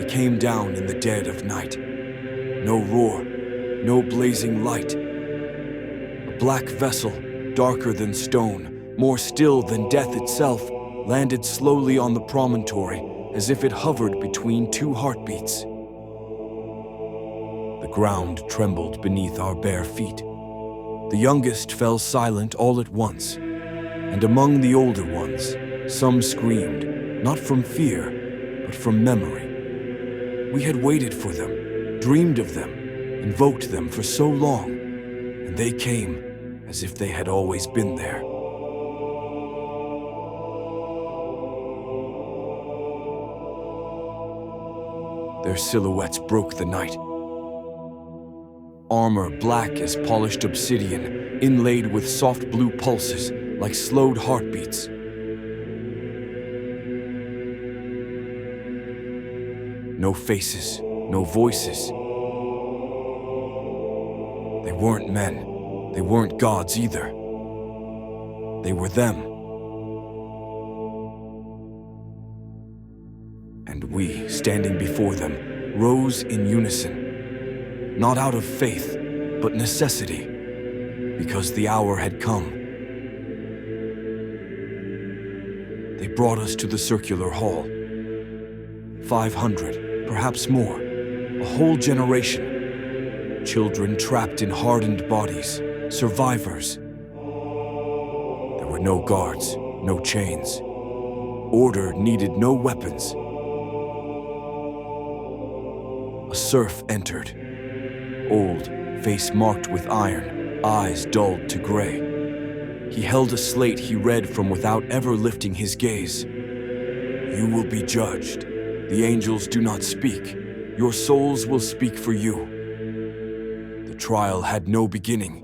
came down in the dead of night. No roar, no blazing light. A black vessel, darker than stone, more still than death itself, landed slowly on the promontory as if it hovered between two heartbeats. The ground trembled beneath our bare feet. The youngest fell silent all at once, and among the older ones, some screamed, not from fear, but from memory. We had waited for them, dreamed of them, invoked them for so long, and they came as if they had always been there. Their silhouettes broke the night. Armor black as polished obsidian, inlaid with soft blue pulses like slowed heartbeats. No faces, no voices. They weren't men. They weren't gods either. They were them. And we, standing before them, rose in unison, not out of faith, but necessity, because the hour had come. They brought us to the circular hall. 500, perhaps more, a whole generation. Children trapped in hardened bodies, survivors. There were no guards, no chains. Order needed no weapons. A serf entered, old, face marked with iron, eyes dulled to gray. He held a slate he read from without ever lifting his gaze. You will be judged. The angels do not speak. Your souls will speak for you. The trial had no beginning.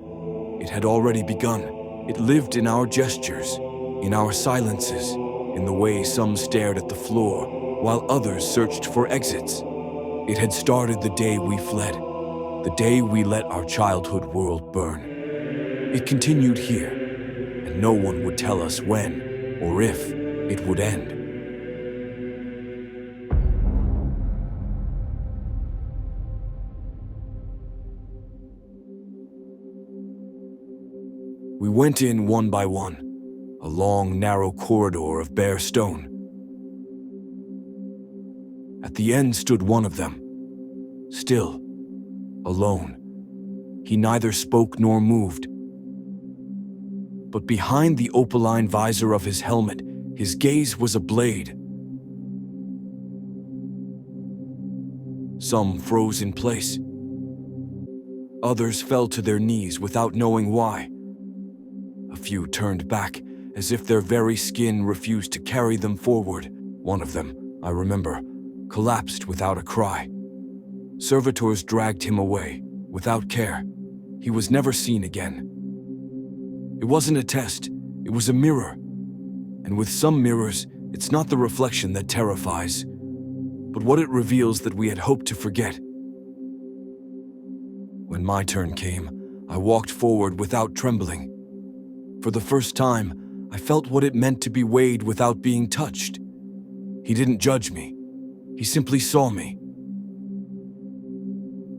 It had already begun. It lived in our gestures, in our silences, in the way some stared at the floor, while others searched for exits. It had started the day we fled, the day we let our childhood world burn. It continued here, and no one would tell us when or if it would end. We went in one by one, a long, narrow corridor of bare stone. At the end stood one of them, still, alone. He neither spoke nor moved. But behind the opaline visor of his helmet, his gaze was a blade. Some froze in place. Others fell to their knees without knowing why. A few turned back, as if their very skin refused to carry them forward. One of them, I remember, collapsed without a cry. Servitors dragged him away, without care. He was never seen again. It wasn't a test, it was a mirror. And with some mirrors, it's not the reflection that terrifies, but what it reveals that we had hoped to forget. When my turn came, I walked forward without trembling. For the first time, I felt what it meant to be weighed without being touched. He didn't judge me. He simply saw me.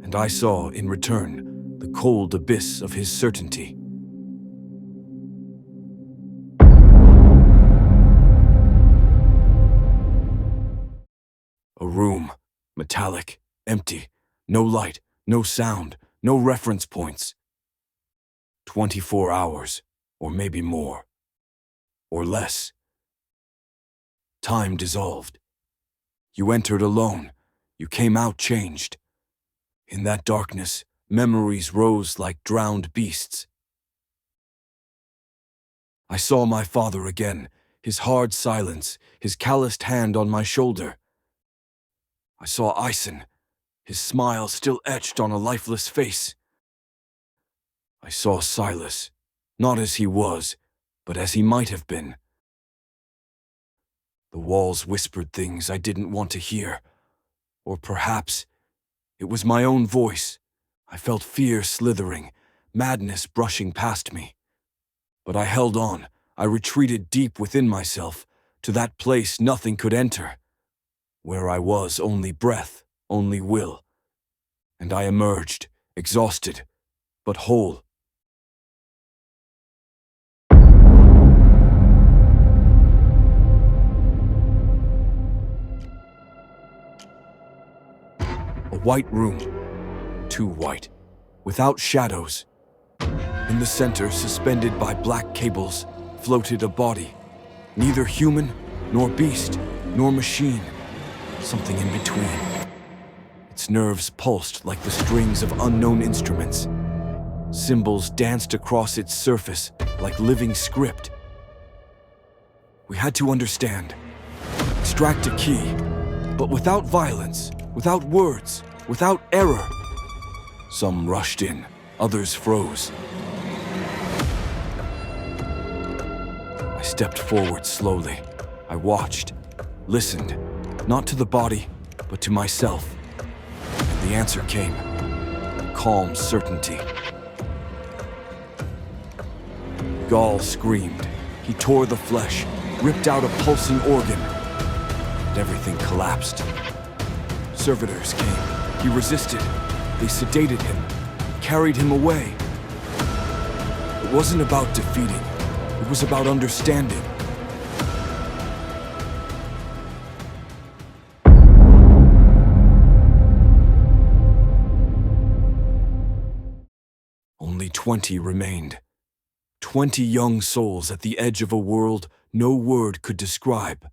And I saw, in return, the cold abyss of his certainty. A room, metallic, empty, no light, no sound, no reference points. 24 hours, or maybe more, or less. Time dissolved. You entered alone. You came out changed. In that darkness, memories rose like drowned beasts. I saw my father again, his hard silence, his calloused hand on my shoulder. I saw Ison, his smile still etched on a lifeless face. I saw Silas, not as he was, but as he might have been. The walls whispered things I didn't want to hear, or perhaps it was my own voice. I felt fear slithering, madness brushing past me. But I held on. I retreated deep within myself, to that place nothing could enter. Where I was only breath, only will. And I emerged, exhausted, but whole. A white room, too white, without shadows. In the center, suspended by black cables, floated a body. Neither human, nor beast, nor machine. Something in between. Its nerves pulsed like the strings of unknown instruments. Symbols danced across its surface like living script. We had to understand. Extract a key, but without violence, without words, without error. Some rushed in, others froze. I stepped forward slowly. I watched, listened, not to the body, but to myself. And the answer came, calm certainty. Gaul screamed. He tore the flesh, ripped out a pulsing organ, and everything collapsed. Servitors came. He resisted. They sedated him, carried him away. It wasn't about defeating. It was about understanding. Only 20 remained. 20 young souls at the edge of a world no word could describe.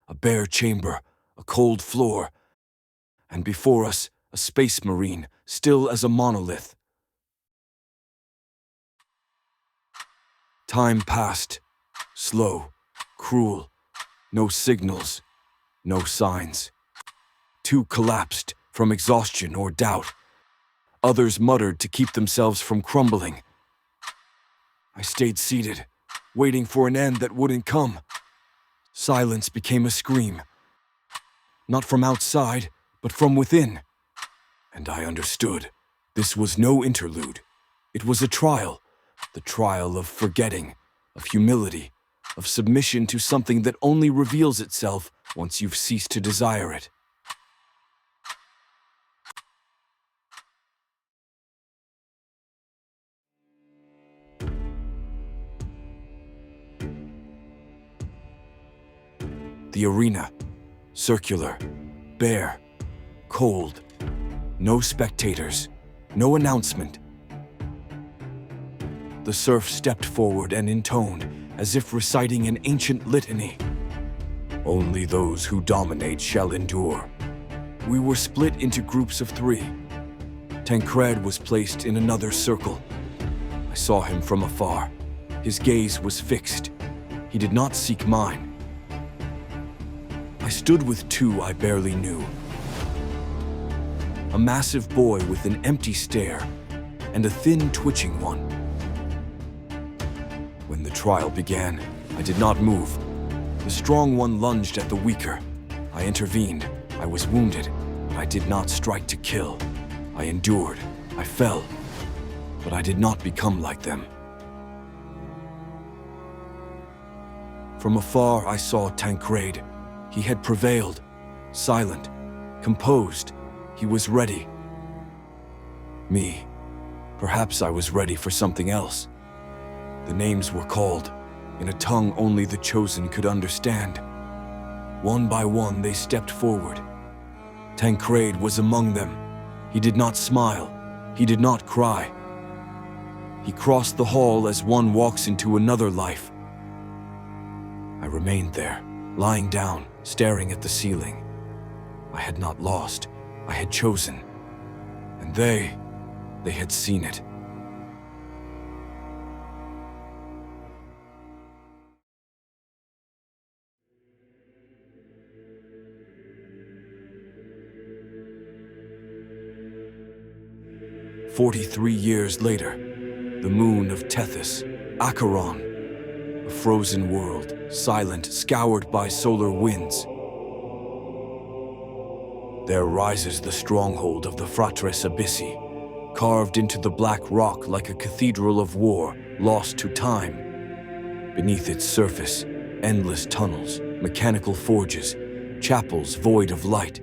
A bare chamber, a cold floor, and before us, a space marine, still as a monolith. Time passed, slow, cruel, no signals, no signs. 2 collapsed from exhaustion or doubt. Others muttered to keep themselves from crumbling. I stayed seated, waiting for an end that wouldn't come. Silence became a scream. Not from outside, but from within. And I understood. This was no interlude. It was a trial. The trial of forgetting, of humility, of submission to something that only reveals itself once you've ceased to desire it. The arena, circular, bare, cold, no spectators, no announcement. The serf stepped forward and intoned, as if reciting an ancient litany. Only those who dominate shall endure. We were split into groups of 3. Tancred was placed in another circle. I saw him from afar. His gaze was fixed. He did not seek mine. I stood with 2 I barely knew. A massive boy with an empty stare, and a thin, twitching one. When the trial began, I did not move. The strong one lunged at the weaker. I intervened. I was wounded, but I did not strike to kill. I endured. I fell, but I did not become like them. From afar, I saw Tancred. He had prevailed, silent, composed. He was ready. Me, perhaps I was ready for something else. The names were called, in a tongue only the chosen could understand. One by one, they stepped forward. Tancred was among them. He did not smile. He did not cry. He crossed the hall as one walks into another life. I remained there, lying down, staring at the ceiling. I had not lost. I had chosen. And they had seen it. "43 years later, the moon of Tethys, Acheron, a frozen world, silent, scoured by solar winds. There rises the stronghold of the Fratres Abyssi, carved into the black rock like a cathedral of war, lost to time. Beneath its surface, endless tunnels, mechanical forges, chapels void of light.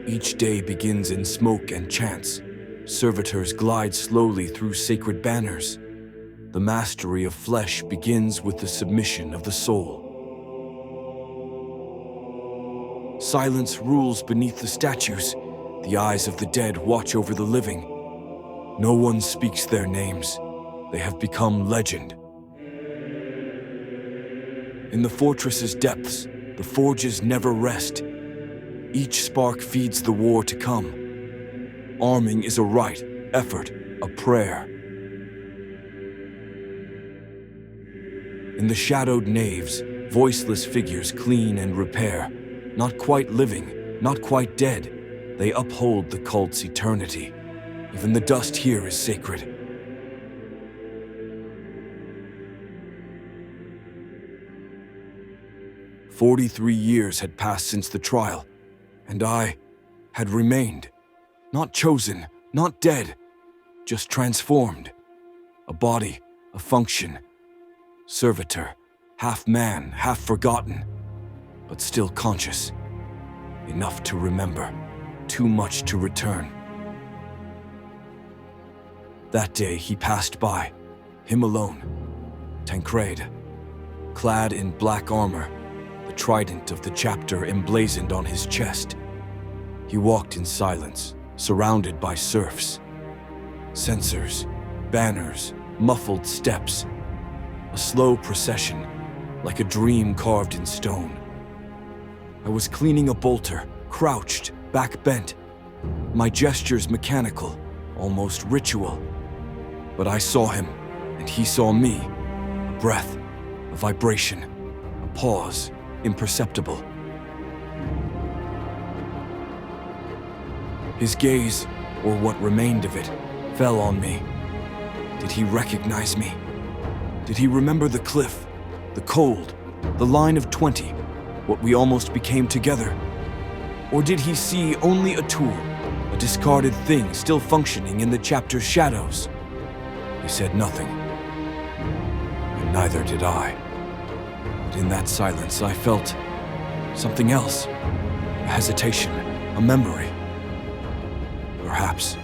Each day begins in smoke and chants. Servitors glide slowly through sacred banners. The mastery of flesh begins with the submission of the soul. Silence rules beneath the statues. The eyes of the dead watch over the living. No one speaks their names. They have become legend. In the fortress's depths, the forges never rest. Each spark feeds the war to come. Arming is a rite, effort, a prayer. In the shadowed naves, voiceless figures clean and repair. Not quite living, not quite dead, they uphold the cult's eternity. Even the dust here is sacred. "43 years had passed since the trial, and I had remained. Not chosen, not dead, just transformed. A body, a function. Servitor, half man, half forgotten, but still conscious. Enough to remember, too much to return." That day he passed by, him alone, Tancred, clad in black armor, the trident of the chapter emblazoned on his chest. He walked in silence, surrounded by serfs. Censers, banners, muffled steps. A slow procession, like a dream carved in stone. I was cleaning a bolter, crouched, back bent. My gestures mechanical, almost ritual. But I saw him, and he saw me. A breath, a vibration, a pause, imperceptible. His gaze, or what remained of it, fell on me. Did he recognize me? Did he remember the cliff, the cold, the line of 20, what we almost became together? Or did he see only a tool, a discarded thing still functioning in the chapter's shadows? He said nothing, and neither did I. But in that silence I felt something else, a hesitation, a memory. Perhaps